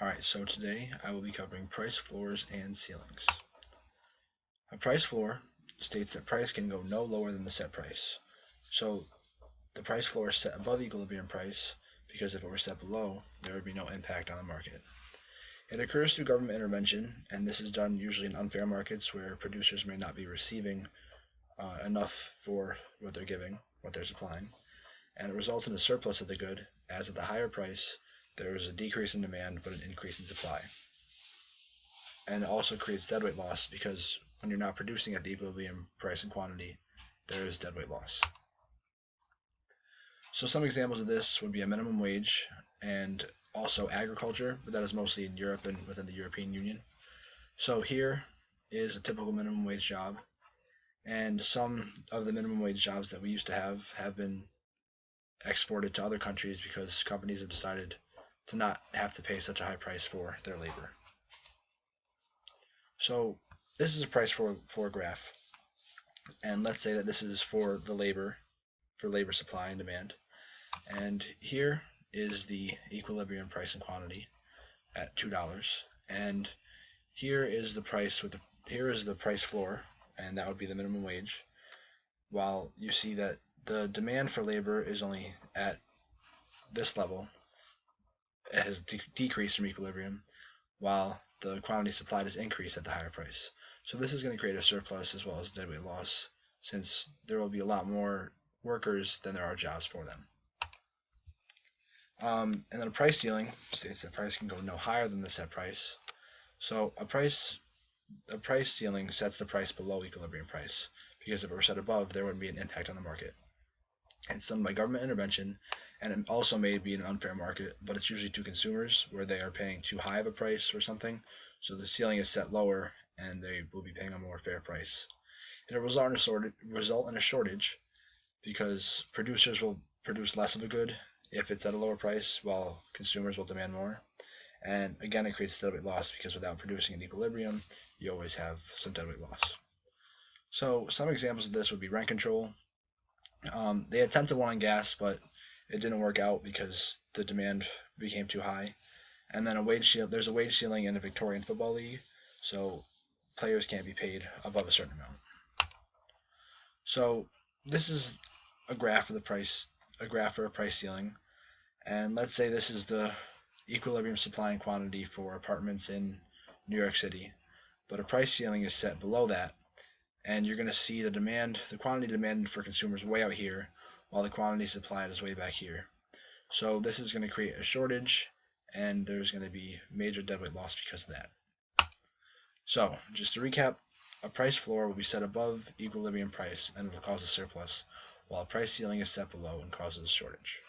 Alright, so today I will be covering price floors and ceilings. A price floor states that price can go no lower than the set price. So the price floor is set above equilibrium price because if it were set below, there would be no impact on the market. It occurs through government intervention, and this is done usually in unfair markets where producers may not be receiving enough for what they're supplying, and it results in a surplus of the good, as at the higher price there is a decrease in demand but an increase in supply. And it also creates deadweight loss because when you're not producing at the equilibrium price and quantity, there is deadweight loss. So some examples of this would be a minimum wage and also agriculture, but that is mostly in Europe and within the European Union. So here is a typical minimum wage job, and some of the minimum wage jobs that we used to have been exported to other countries because companies have decided to not have to pay such a high price for their labor. So this is a price floor graph, and let's say that this is for labor supply and demand, and here is the equilibrium price and quantity at $2, and here is the price floor, and that would be the minimum wage, while you see that the demand for labor is only at this level. It has decreased from equilibrium, while the quantity supplied has increased at the higher price. So this is going to create a surplus as well as deadweight loss, since there will be a lot more workers than there are jobs for them. And then a price ceiling states that price can go no higher than the set price. So a price ceiling sets the price below equilibrium price, because if it were set above, there wouldn't be an impact on the market. It's done by government intervention, and it also may be an unfair market, but it's usually to consumers where they are paying too high of a price for something, so the ceiling is set lower and they will be paying a more fair price. It'll result in a shortage because producers will produce less of a good if it's at a lower price, while consumers will demand more. And again, it creates deadweight loss because without producing an equilibrium, you always have some deadweight loss. So some examples of this would be rent control. They attempted one on gas, but it didn't work out because the demand became too high. And then there's a wage ceiling in the Victorian Football League, so players can't be paid above a certain amount. So this is a graph for a price ceiling, and let's say this is the equilibrium supply and quantity for apartments in New York City, but a price ceiling is set below that, and you're going to see the quantity demanded for consumers way out here, while the quantity supplied is way back here. So this is going to create a shortage, and there's going to be major deadweight loss because of that. So just to recap, a price floor will be set above equilibrium price and it will cause a surplus, while a price ceiling is set below and causes a shortage.